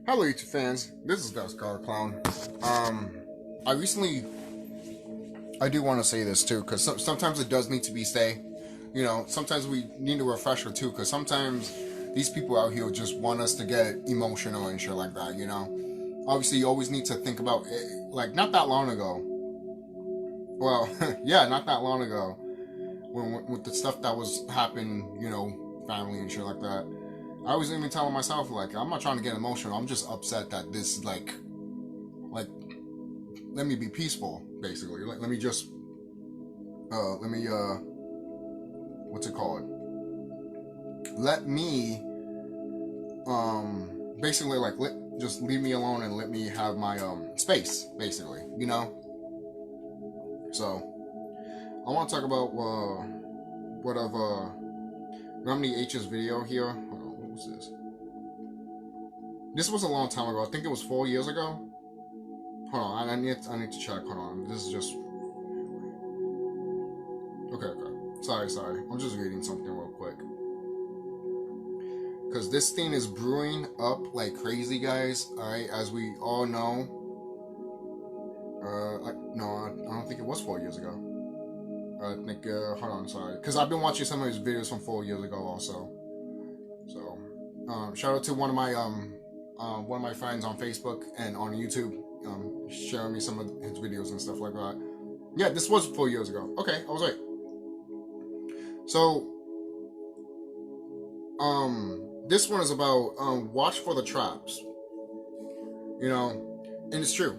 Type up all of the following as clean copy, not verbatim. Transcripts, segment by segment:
Hello YouTube fans, this is TheSkullKlown. I do want to say this too, because sometimes it does need to be say. You know, sometimes we need a refresher too, because sometimes these people out here just want us to get emotional and shit like that, you know. Obviously, you always need to think about it, like, not that long ago. Well, yeah, not that long ago, with the stuff that was happening, you know, family and shit like that. I was even telling myself, like, I'm not trying to get emotional. I'm just upset that this, like, let me be peaceful, basically. Let me just, what's it called? Let me, basically, like, just leave me alone and let me have my, space, basically, you know? So, I want to talk about, what of, Remedy H's video here. This? This was a long time ago. I think it was 4 years ago. Hold on, I need to check. Hold on, this is just okay. Sorry. I'm just reading something real quick because this thing is brewing up like crazy, guys. All right, as we all know. No, I don't think it was 4 years ago. I think. Hold on, sorry, because I've been watching some of his videos from 4 years ago also. So, shout out to one of my friends on Facebook and on YouTube, sharing me some of his videos and stuff like that. Yeah, this was 4 years ago. Okay, I was right. So, this one is about watch for the traps. You know, and it's true.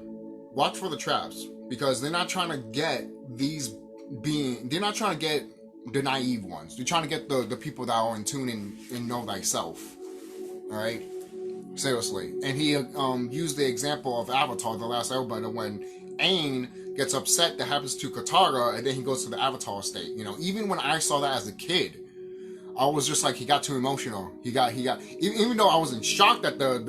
Watch for the traps because they're not trying to get they're not trying to get the naive ones. They're trying to get the people that are in tune and know thyself. Alright? Seriously. And he used the example of Avatar, The Last Airbender, when Aang gets upset that happens to Katara and then he goes to the Avatar state. You know, even when I saw that as a kid, I was just like, he got too emotional. He got even though I was in shock that the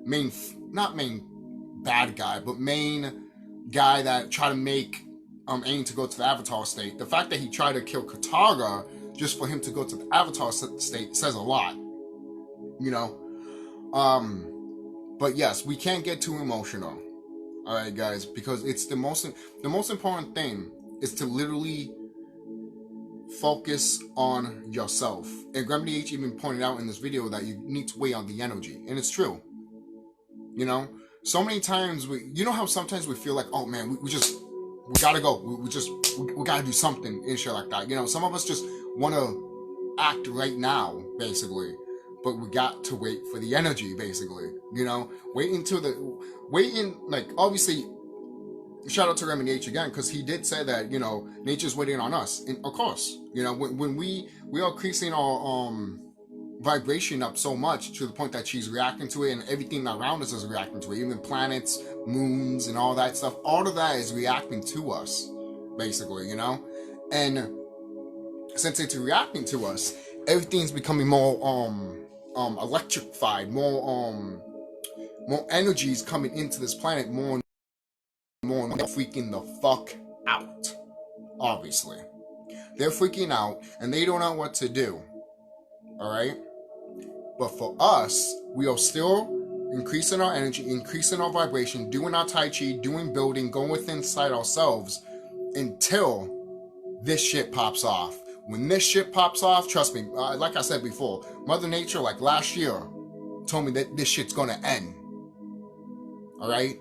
main bad guy, but main guy that tried to make Aang to go to the Avatar state. The fact that he tried to kill Katara just for him to go to the Avatar state says a lot, you know. But yes, we can't get too emotional, all right, guys, because it's the most important thing is to literally focus on yourself. And Remedy H even pointed out in this video that you need to weigh on the energy, and it's true. You know, so many times you know how sometimes we feel like, oh man, we gotta go. We gotta do something and shit like that. You know, some of us just want to act right now, basically. But we got to wait for the energy, basically. You know, like, obviously, shout out to Remedy H again, because he did say that, you know, nature's waiting on us. And of course, you know, when we are increasing our, vibration up so much to the point that she's reacting to it and everything around us is reacting to it, even planets, moons, and all that stuff, all of that is reacting to us, basically, you know. And since it's reacting to us, everything's becoming more electrified, more energies coming into this planet, more freaking the fuck out. Obviously, they're freaking out and they don't know what to do. All right. But for us, we are still increasing our energy, increasing our vibration, doing our Tai Chi, doing building, going within inside ourselves until this shit pops off. When this shit pops off, trust me, like I said before, Mother Nature, like last year, told me that this shit's gonna end. Alright?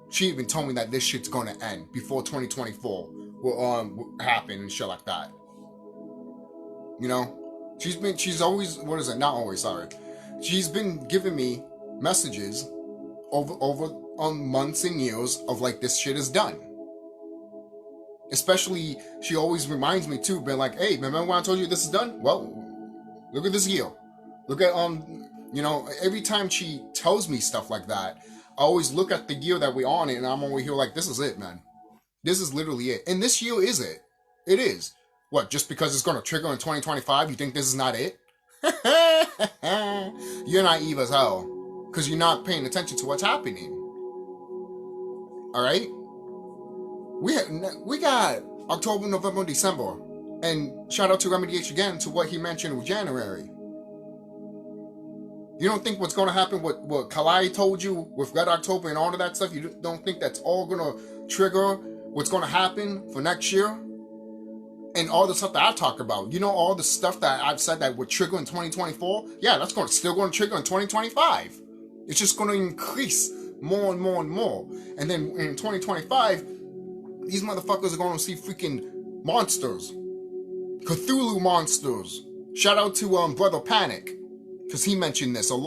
She even told me that this shit's gonna end before 2024 will happen and shit like that. You know? She's always, what is it? Not always, sorry. She's been giving me messages over months and years of like, this shit is done. Especially, she always reminds me too, being like, hey, remember when I told you this is done? Well, look at this year. Look at, you know, every time she tells me stuff like that, I always look at the year that we're on it and I'm over here like, this is it, man. This is literally it. And this year is it. It is. What, just because it's going to trigger in 2025, you think this is not it? You're naive as hell. Because you're not paying attention to what's happening. Alright? We got October, November, December. And shout out to Remedy H again to what he mentioned with January. You don't think what's going to happen, what Kalai told you with Red October and all of that stuff, you don't think that's all going to trigger what's going to happen for next year? And all the stuff that I talk about, you know, all the stuff that I've said that would trigger in 2024, yeah, that's still going to trigger in 2025. It's just going to increase more and more and more. And then in 2025, these motherfuckers are going to see freaking monsters. Cthulhu monsters. Shout out to Brother Panic, because he mentioned this in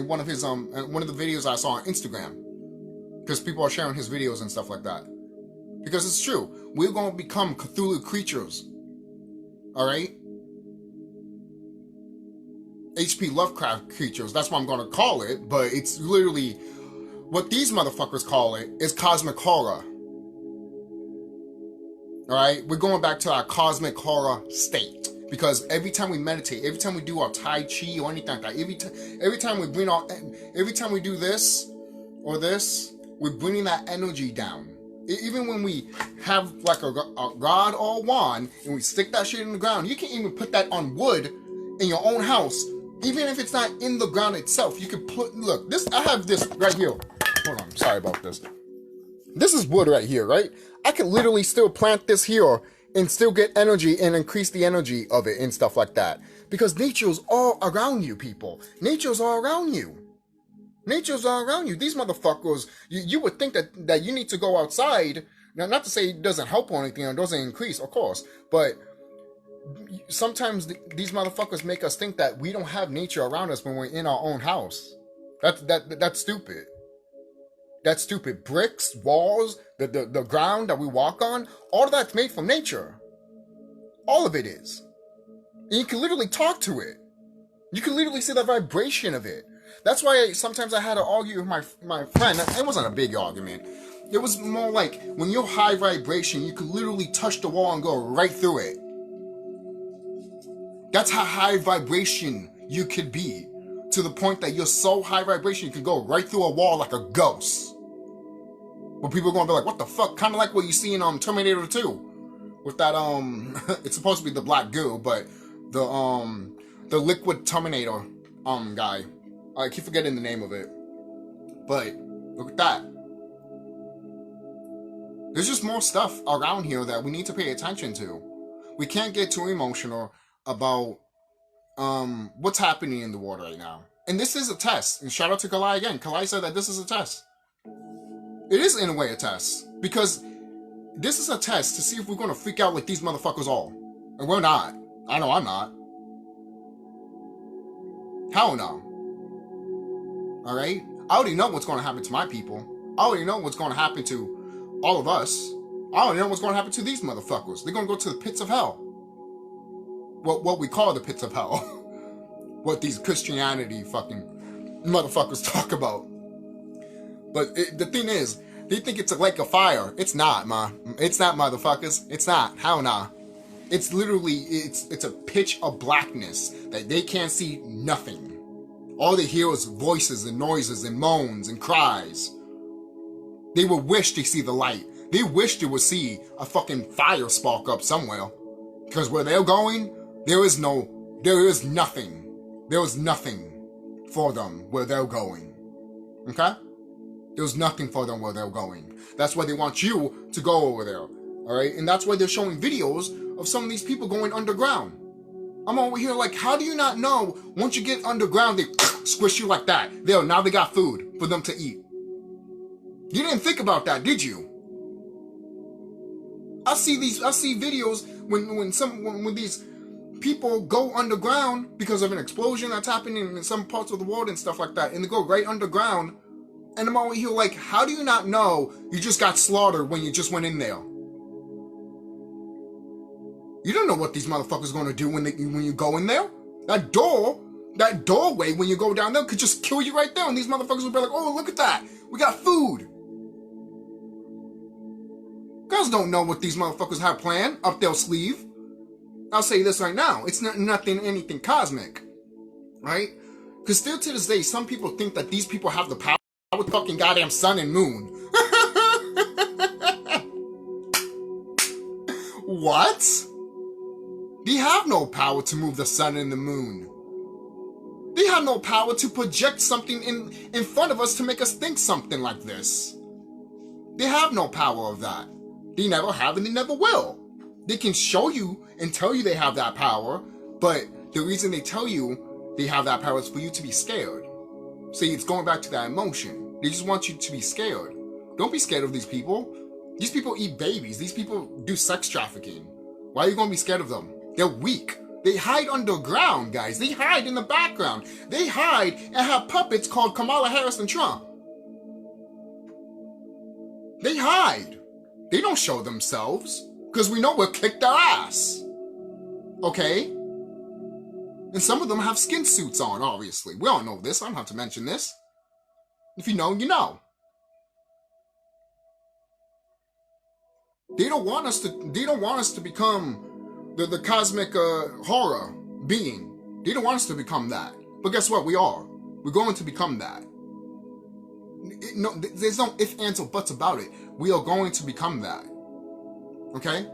one of his one of the videos I saw on Instagram. Because people are sharing his videos and stuff like that. Because it's true. We're going to become Cthulhu creatures. Alright? H.P. Lovecraft creatures. That's what I'm going to call it. But it's literally... What these motherfuckers call it is cosmic horror. Alright? We're going back to our cosmic horror state. Because every time we meditate, every time we do our Tai Chi or anything like that, every time we do this or this, we're bringing that energy down. Even when we have like a rod or wand and we stick that shit in the ground, you can even put that on wood in your own house. Even if it's not in the ground itself, you could put, look, this, I have this right here. Hold on, sorry about this. This is wood right here, right? I can literally still plant this here and still get energy and increase the energy of it and stuff like that. Because nature's all around you, people. Nature's all around you. Nature's all around you. These motherfuckers, you would think that you need to go outside. Now, not to say it doesn't help or anything, or it doesn't increase, of course. But sometimes these motherfuckers make us think that we don't have nature around us when we're in our own house. That's stupid. That's stupid. Bricks, walls, the ground that we walk on, all of that's made from nature. All of it is. And you can literally talk to it. You can literally see the vibration of it. That's why sometimes I had to argue with my friend. It wasn't a big argument. It was more like, when you're high vibration, you could literally touch the wall and go right through it. That's how high vibration you could be. To the point that you're so high vibration, you can go right through a wall like a ghost. Where people are going to be like, what the fuck? Kind of like what you see in Terminator 2. With that, it's supposed to be the black goo, but the liquid Terminator, guy. I keep forgetting the name of it. But, look at that. There's just more stuff around here that we need to pay attention to. We can't get too emotional about what's happening in the world right now. And this is a test. And shout out to Kalai again. Kalai said that this is a test. It is in a way a test. Because this is a test to see if we're going to freak out like these motherfuckers all. And we're not. I know I'm not. Hell no. Alright? I already know what's going to happen to my people. I already know what's going to happen to all of us. I already know what's going to happen to these motherfuckers. They're going to go to the pits of hell. What we call the pits of hell. What these Christianity fucking motherfuckers talk about. But the thing is, they think it's a lake of fire. It's not, ma. It's not, motherfuckers. It's not. Hell nah. It's literally, it's a pitch of blackness that they can't see nothing. All they hear is voices and noises and moans and cries. They would wish they see the light. They wish they would see a fucking fire spark up somewhere. Because where they're going, there is nothing. There is nothing for them where they're going. Okay? There's nothing for them where they're going. That's why they want you to go over there. Alright? And that's why they're showing videos of some of these people going underground. I'm over here like, how do you not know once you get underground, they squish you like that? There, now they got food for them to eat. You didn't think about that, did you? I see videos when these people go underground because of an explosion that's happening in some parts of the world and stuff like that, and they go right underground, and I'm over here like, how do you not know you just got slaughtered when you just went in there? You don't know what these motherfuckers are going to do when you go in there. That doorway when you go down there could just kill you right there, and these motherfuckers will be like, oh, look at that, we got food. Girls don't know what these motherfuckers have planned up their sleeve. I'll say this right now. It's not anything cosmic. Right? Because still to this day, some people think that these people have the power with fucking goddamn sun and moon. What? They have no power to move the sun and the moon. They have have no power to project something in front of us to make us think something like this. They have no power of that. They never have and they never will. They can show you and tell you they have that power, but the reason they tell you they have that power is for you to be scared. See, it's going back to that emotion. They just want you to be scared. Don't be scared of these people. These people eat babies. These people do sex trafficking. Why are you going to be scared of them? They're weak. They hide underground, guys. They hide in the background. They hide and have puppets called Kamala Harris and Trump. They hide. They don't show themselves because we know we'll kick their ass. Okay? And some of them have skin suits on, obviously. We all know this. I don't have to mention this. If you know, you know. They don't want us to become the cosmic horror being. They don't want us to become that. But guess what? We are. We're going to become that. No, there's no ifs, ands, or buts about it. We are going to become that. Okay?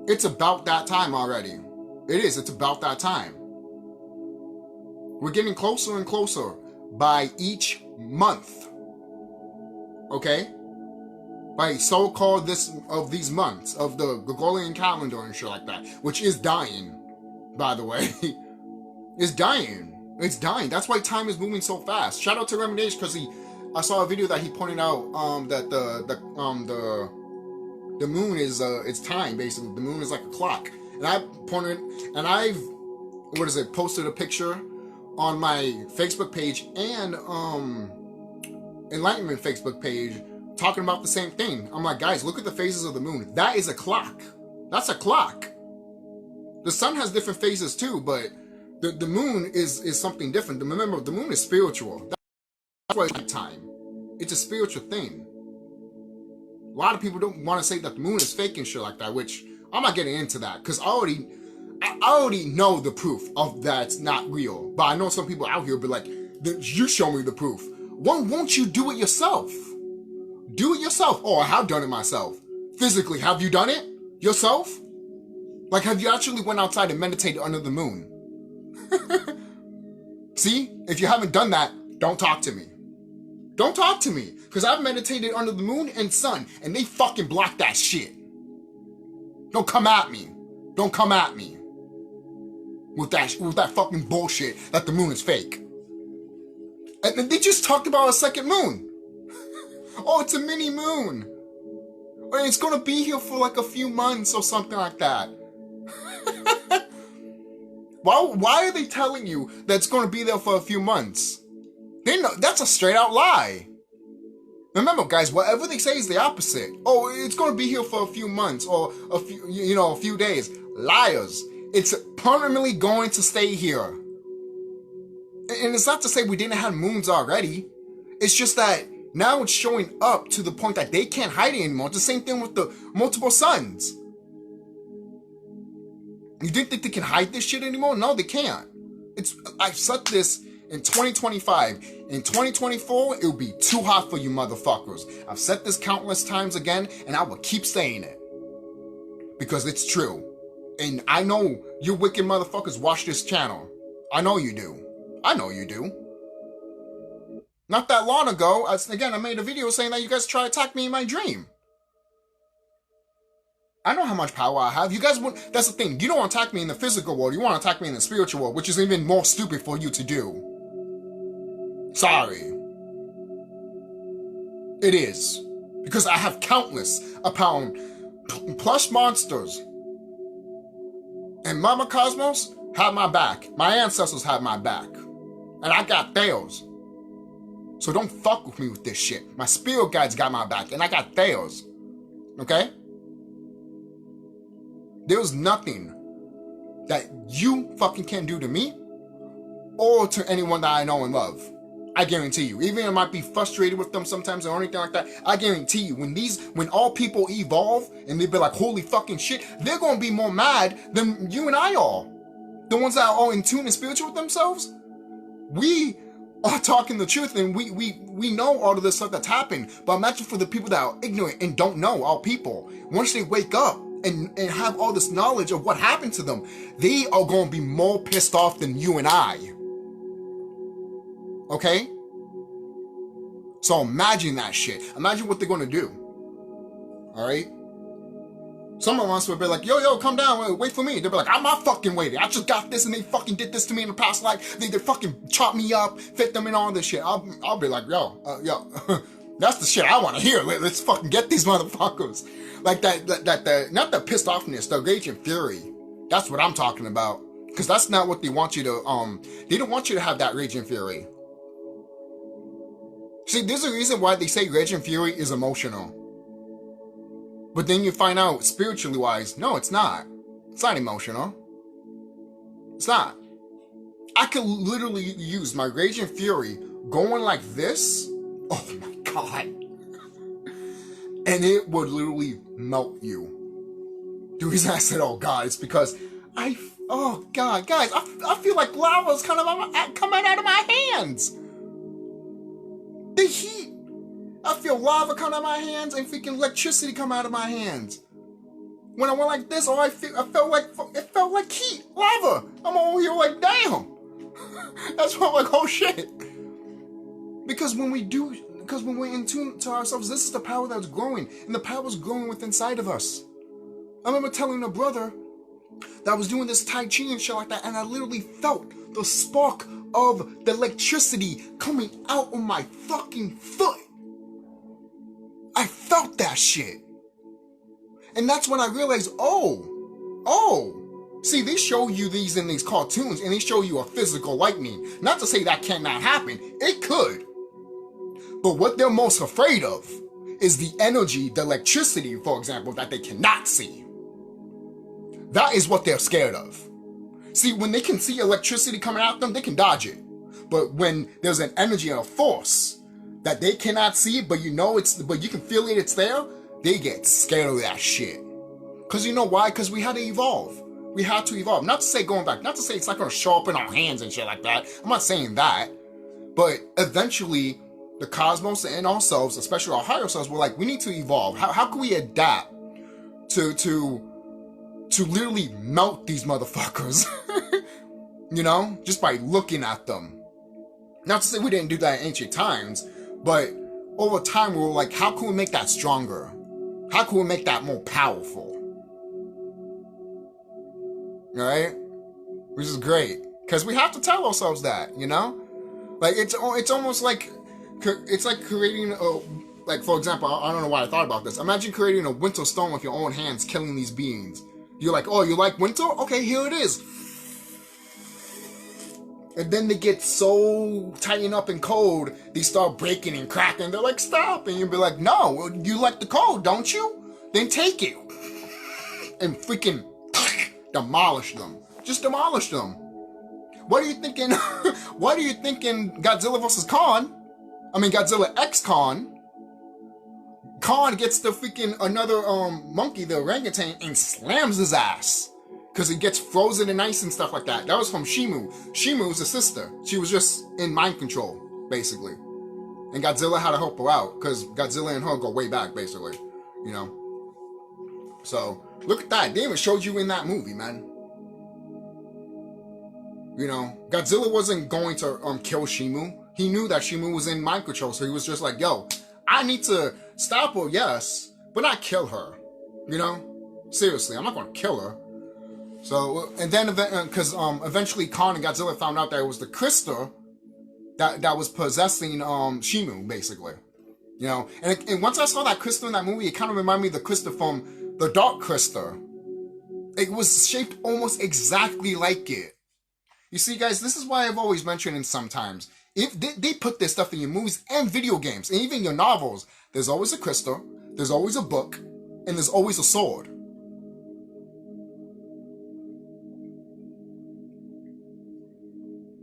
It's about that time already. It is. It's about that time. We're getting closer and closer by each month. Okay? By so-called these months of the Gregorian calendar and shit like that, which is dying, by the way. It's dying. It's dying. That's why time is moving so fast. Shout out to Remake because I saw a video that he pointed out that the moon is it's time basically. The moon is like a clock, and I've posted a picture on my Facebook page and Enlightenment Facebook page talking about the same thing. I'm like, guys, look at the phases of the moon. That is a clock. That's a clock. The sun has different phases too, but the moon is something different. Remember, the moon is spiritual. That's why it's time. It's a spiritual thing. A lot of people don't want to say that the moon is fake and shit like that, which I'm not getting into that because I already know the proof of that's not real. But I know some people out here be like, you show me the proof. Won't you do it yourself? Do it yourself. Oh, I have done it myself. Physically, have you done it yourself? Like, have you actually went outside and meditated under the moon? See, if you haven't done that, don't talk to me. Don't talk to me, because I've meditated under the moon and sun, and they fucking block that shit. Don't come at me. Don't come at me with that fucking bullshit that the moon is fake. And they just talked about a second moon. Oh, it's a mini moon. Or it's gonna be here for like a few months or something like that. Why are they telling you that it's gonna be there for a few months? They know that's a straight out lie. Remember, guys, whatever they say is the opposite. Oh, it's gonna be here for a few months or a few days. Liars. It's permanently going to stay here. And it's not to say we didn't have moons already. It's just that now it's showing up to the point that they can't hide it anymore. It's the same thing with the multiple suns. You think that they can hide this shit anymore? No, they can't. I've said this in 2025. In 2024, it'll be too hot for you motherfuckers. I've said this countless times again, and I will keep saying it. Because it's true. And I know you wicked motherfuckers watch this channel. I know you do. I know you do. Not that long ago, I made a video saying that you guys try to attack me in my dream. I know how much power I have. You guys wouldn't. That's the thing. You don't want to attack me in the physical world. You want to attack me in the spiritual world, which is even more stupid for you to do. Sorry. It is. Because I have countless upon plush monsters. And Mama Cosmos had my back. My ancestors had my back. And I got theirs. So don't fuck with me with this shit. My spirit guides got my back, and I got theirs. Okay? There's nothing that you fucking can do to me or to anyone that I know and love. I guarantee you. Even if I might be frustrated with them sometimes or anything like that, I guarantee you, when all people evolve and they be like, holy fucking shit, they're gonna be more mad than you and I are. The ones that are all in tune and spiritual with themselves. We are talking the truth, and we know all of this stuff that's happened. But imagine for the people that are ignorant and don't know, our people. Once they wake up, and have all this knowledge of what happened to them, they are going to be more pissed off than you and I. Okay? So imagine that shit. Imagine what they're going to do. Alright? Some of us would be like, yo, come down, wait for me. They'll be like, I'm not fucking waiting. I just got this and they fucking did this to me in the past life. They fucking chopped me up, fit them in all this shit. I'll be like, yo, that's the shit I want to hear. Let's fucking get these motherfuckers. Like that, not the pissed offness, the rage and fury. That's what I'm talking about. Because that's not what they want you to, they don't want you to have that rage and fury. See, there's a reason why they say rage and fury is emotional. But then you find out, spiritually wise, no, it's not. It's not emotional. It's not. I could literally use my rage and fury going like this. Oh my God. And it would literally melt you. The reason I said, oh God, is because oh God, guys, I feel like lava's coming out of my hands. The heat. I feel lava come out of my hands and freaking electricity come out of my hands. When I went like this, it felt like heat, lava. I'm over here like, damn. That's why I'm like, oh shit. Because when we're in tune to ourselves, this is the power that's growing, and the power is growing within inside of us. I remember telling a brother that I was doing this Tai Chi and shit like that, and I literally felt the spark of the electricity coming out on my fucking foot. I felt that shit. And that's when I realized, see, they show you these in these cartoons and they show you a physical lightning. Not to say that cannot happen. It could. But what they're most afraid of is the energy, the electricity, for example, that they cannot see. That is what they're scared of. See, when they can see electricity coming at them, they can dodge it. But when there's an energy and a force that they cannot see, but you know but you can feel it's there, they get scared of that shit. Because you know why? Because we had to evolve. We had to evolve. Not to say going back, not to say it's not going to show up in our hands and shit like that. I'm not saying that. But eventually, the cosmos and ourselves, especially our higher selves, were like, we need to evolve. How can we adapt to literally melt these motherfuckers? You know? Just by looking at them. Not to say we didn't do that in ancient times, but over time we were like, how can we make that stronger? How can we make that more powerful? Alright? Which is great. Because we have to tell ourselves that, you know? Like, it's almost like, it's like creating like, for example, I don't know why I thought about this. Imagine creating a winter storm with your own hands, killing these beings. You're like, oh, you like winter? Okay, here it is. And then they get so tightened up and cold, they start breaking and cracking. They're like, stop. And you'll be like, no, you like the cold, don't you? Then take it. And freaking demolish them. Just demolish them. What are you thinking? What are you thinking Godzilla vs. Kong? I mean, Godzilla X Kong. Kong gets the freaking another monkey, the orangutan, and slams his ass. Because it gets frozen in ice and stuff like that. That was from Shimu. Shimu's a sister. She was just in mind control, basically. And Godzilla had to help her out, because Godzilla and her go way back, basically. You know? So, look at that. They even showed you in that movie, man. You know, Godzilla wasn't going to kill Shimu. He knew that Shimu was in mind control, so he was just like, yo, I need to stop her, yes, but not kill her. You know? Seriously, I'm not going to kill her. So, and then, because eventually Kong and Godzilla found out that it was the crystal that was possessing Shimu, basically. You know? And once I saw that crystal in that movie, it kind of reminded me of the crystal from the Dark Crystal. It was shaped almost exactly like it. You see, guys, this is why I've always mentioned in sometimes, if they put this stuff in your movies and video games, and even your novels, there's always a crystal, there's always a book, and there's always a sword.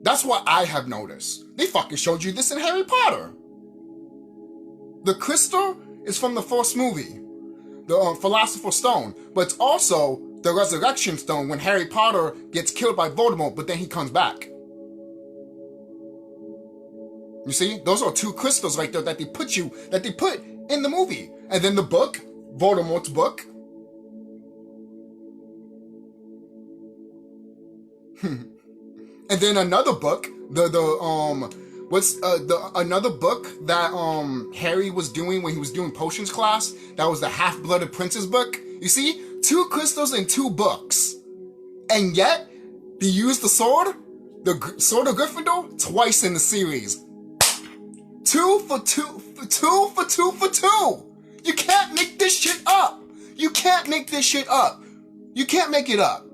That's what I have noticed. They fucking showed you this in Harry Potter. The crystal is from the first movie, the Philosopher's Stone, but it's also the Resurrection Stone when Harry Potter gets killed by Voldemort, but then he comes back. You see? Those are two crystals right there that they put in the movie. And then the book, Voldemort's book, And then another book, another book that Harry was doing when he was doing potions class? That was the Half-Blooded Princess book. You see, 2 crystals and 2 books, and yet they used the sword of Gryffindor, twice in the series. 2 for 2 for 2 for 2 for 2. You can't make this shit up. You can't make this shit up. You can't make it up.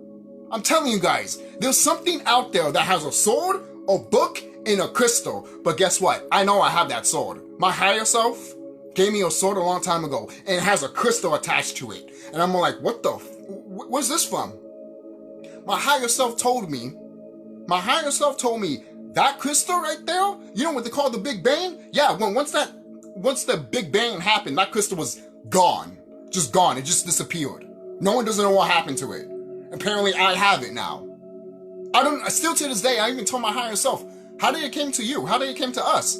I'm telling you guys, there's something out there that has a sword, a book, and a crystal. But guess what? I know I have that sword. My higher self gave me a sword a long time ago, and it has a crystal attached to it. And I'm like, where's this from? My higher self told me, that crystal right there, you know what they call the Big Bang? Yeah, once the Big Bang happened, that crystal was gone. Just gone. It just disappeared. No one doesn't know what happened to it. Apparently, I have it now. Still to this day, I even told my higher self, how did it came to you? How did it came to us?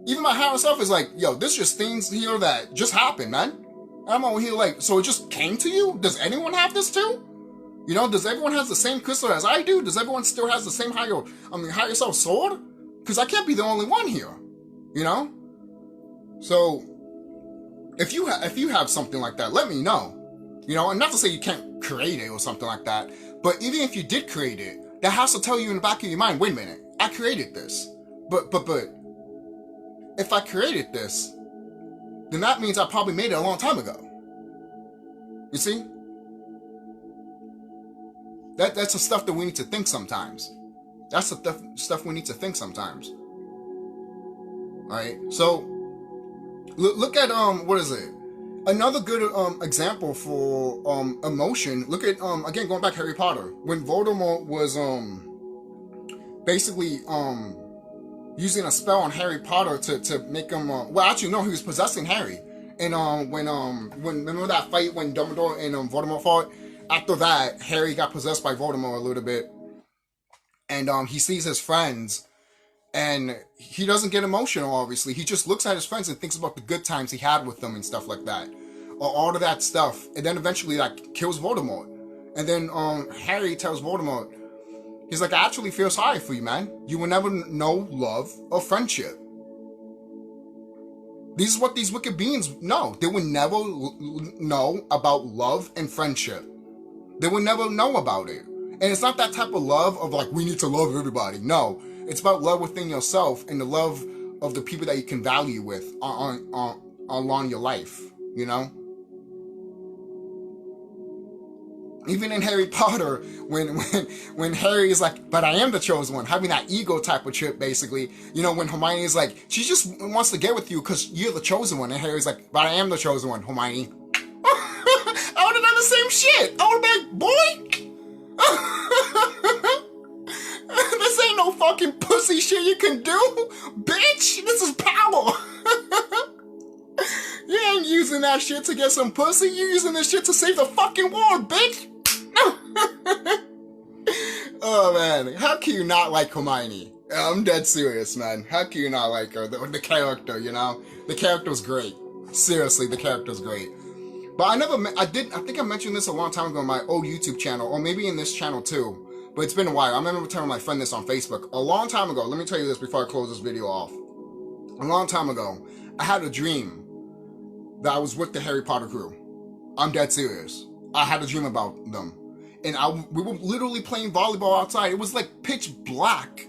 Even my higher self is like, yo, this just things here that just happened, man. And I'm over here like, so it just came to you? Does anyone have this too? You know, does everyone have the same crystal as I do? Does everyone still has the same higher self sword? Because I can't be the only one here, you know? So, if you have something like that, let me know. You know, and not to say you can't create it or something like that, but even if you did create it, that has to tell you in the back of your mind, wait a minute, I created this. But, if I created this, then that means I probably made it a long time ago. You see? That's the stuff that we need to think sometimes. That's the stuff we need to think sometimes. Alright, so, look at, what is it? Another good example for emotion, look at, again, going back Harry Potter. When Voldemort was basically using a spell on Harry Potter to make him, well, actually, no, he was possessing Harry. And when remember that fight when Dumbledore and Voldemort fought? After that, Harry got possessed by Voldemort a little bit. And he sees his friends, and he doesn't get emotional, obviously. He just looks at his friends and thinks about the good times he had with them and stuff like that. Or all of that stuff. And then eventually, like, kills Voldemort. And then Harry tells Voldemort, he's like, I actually feel sorry for you, man. You will never know love or friendship. This is what these wicked beings know. They will never know about love and friendship. They will never know about it. And it's not that type of love of like, we need to love everybody. No, it's about love within yourself and the love of the people that you can value with along your life, you know? Even in Harry Potter, when Harry is like, but I am the chosen one, having that ego type of trip, basically, you know, when Hermione is like, she just wants to get with you because you're the chosen one, and Harry's like, but I am the chosen one, Hermione. I would have done the same shit. I would have been like, boy, this ain't no fucking pussy shit you can do, bitch. This is power. You ain't using that shit to get some pussy. You're using this shit to save the fucking world, bitch. Oh man, how can you not like Hermione? I'm dead serious, man. How can you not like her? The character, you know? The character's great. Seriously, the character's great. But I think I mentioned this a long time ago on my old YouTube channel, or maybe in this channel too. But it's been a while. I remember telling my friend this on Facebook. A long time ago, let me tell you this before I close this video off. A long time ago, I had a dream that I was with the Harry Potter crew. I'm dead serious. I had a dream about them. And we were literally playing volleyball outside. It was like pitch black.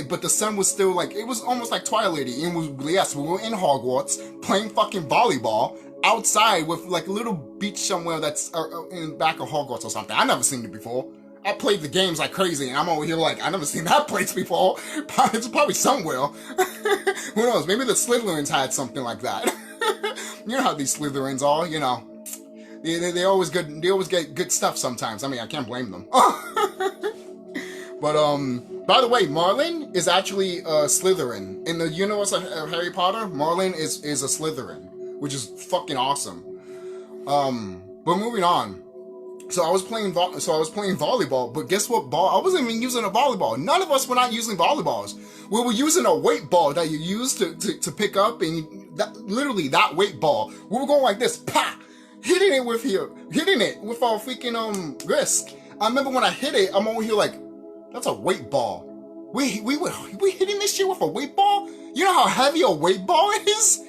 But the sun was still like, it was almost like twilighty. And yes, we were in Hogwarts playing fucking volleyball outside with like a little beach somewhere that's in the back of Hogwarts or something. I never seen it before. I played the games like crazy, and I'm over here like, I never seen that place before. It's probably somewhere. Who knows? Maybe the Slytherins had something like that. You know how these Slytherins are, you know. They always good. They always get good stuff sometimes. I mean, I can't blame them. But by the way, Marlin is actually a Slytherin. In the universe of Harry Potter, Marlin is a Slytherin, which is fucking awesome. But moving on. So I was playing volleyball, but guess what ball? I wasn't even using a volleyball. None of us were not using volleyballs. We were using a weight ball that you use to pick up, and literally that weight ball. We were going like this, pa, hitting it with our freaking wrist. I remember when I hit it, I'm over here like, That's a weight ball. We hitting this shit with a weight ball? You know how heavy a weight ball is?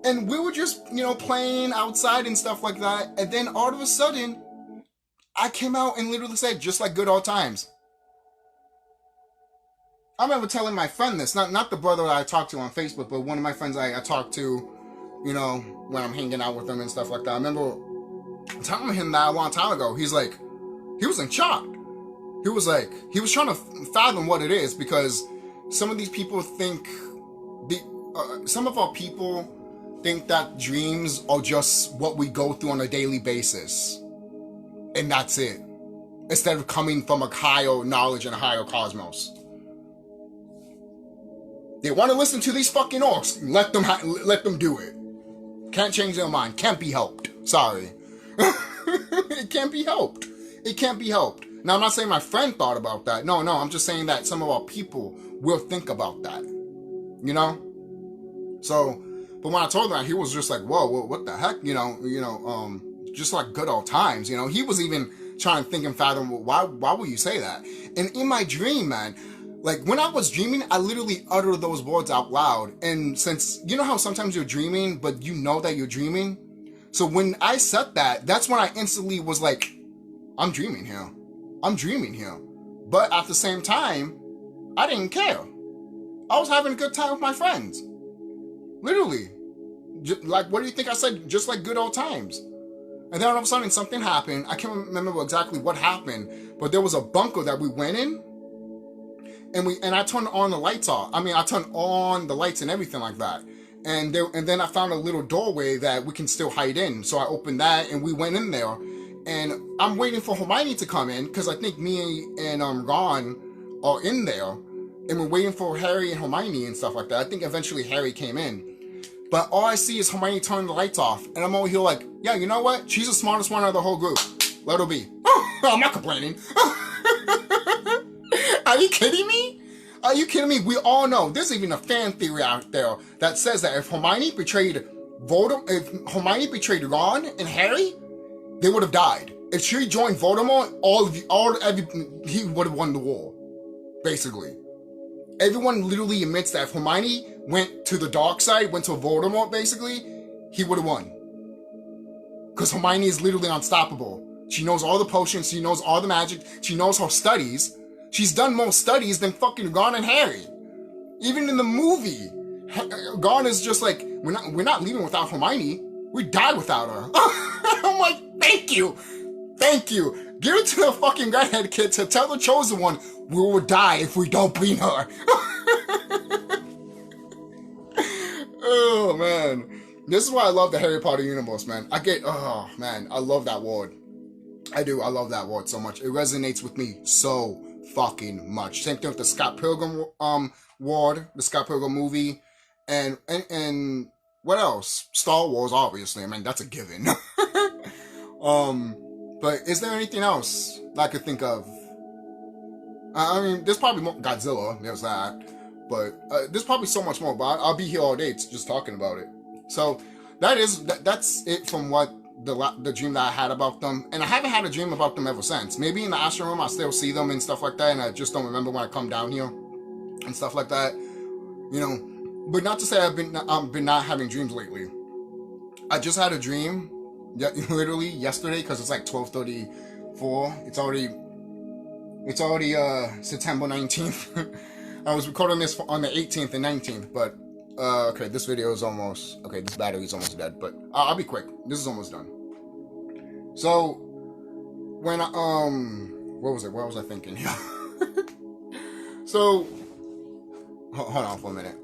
And we were just, playing outside and stuff like that. And then all of a sudden, I came out and literally said, just like good old times. I remember telling my friend this, not the brother that I talked to on Facebook, but one of my friends I talked to, when I'm hanging out with him and stuff like that. I remember telling him that a long time ago. He's like, he was in shock. He was trying to fathom what it is, because some of these people think, some of our people think that dreams are just what we go through on a daily basis. And that's it. Instead of coming from a higher knowledge and a higher cosmos. They want to listen to these fucking orcs. Let them do it. Can't change their mind. Can't be helped. Sorry. It can't be helped. It can't be helped. Now, I'm not saying my friend thought about that. No, I'm just saying that some of our people will think about that. So, but when I told him that, he was just like, whoa, what the heck? Just like good old times. He was even trying to think and fathom, why would you say that? And in my dream, man, like when I was dreaming, I literally uttered those words out loud. And since, how sometimes you're dreaming, but you know that you're dreaming. So when I said that, that's when I instantly was like, I'm dreaming here. I'm dreaming here. But at the same time, I didn't care. I was having a good time with my friends. Literally. Like, what do you think I said? Just like good old times. And then all of a sudden something happened. I can't remember exactly what happened, but there was a bunker that we went in, and I turned on the lights off. I turned on the lights and everything like that. And then I found a little doorway that we can still hide in. So I opened that and we went in there. And I'm waiting for Hermione to come in, because I think me and Ron are in there. And we're waiting for Harry and Hermione and stuff like that. I think eventually Harry came in. But all I see is Hermione turning the lights off. And I'm over here like, yeah, you know what? She's the smartest one out of the whole group. Let her be. I'm not complaining. Are you kidding me? Are you kidding me? We all know. There's even a fan theory out there that says that if Hermione betrayed Ron and Harry, they would have died. If she joined Voldemort, he would have won the war. Basically. Everyone literally admits that if Hermione went to the dark side, went to Voldemort, basically, he would have won. Because Hermione is literally unstoppable. She knows all the potions, she knows all the magic, she knows her studies. She's done more studies than fucking Ron and Harry. Even in the movie, Ron is just like, we're not leaving without Hermione. We died without her. I'm like, thank you. Give it to the fucking redhead kid to tell the chosen one, we will die if we don't bring her. Oh, man. This is why I love the Harry Potter universe, man. I love that word. I do. I love that word so much. It resonates with me so fucking much. Same thing with the Scott Pilgrim word, the Scott Pilgrim movie, and what else? Star Wars, obviously. That's a given. But is there anything else that I could think of? There's probably more. Godzilla, there's that. But there's probably so much more. But I'll be here all day just talking about it. So that's it from what the dream that I had about them. And I haven't had a dream about them ever since. Maybe in the astral room I still see them and stuff like that, and I just don't remember when I come down here and stuff like that. But not to say I've been not having dreams lately. I just had a dream, literally yesterday, because it's like 12:34. It's already September 19th. I was recording this on the 18th and 19th, but okay, this video is almost, okay, this battery is almost dead, but I'll be quick. This is almost done. So, when what was I thinking here? So, hold on for a minute.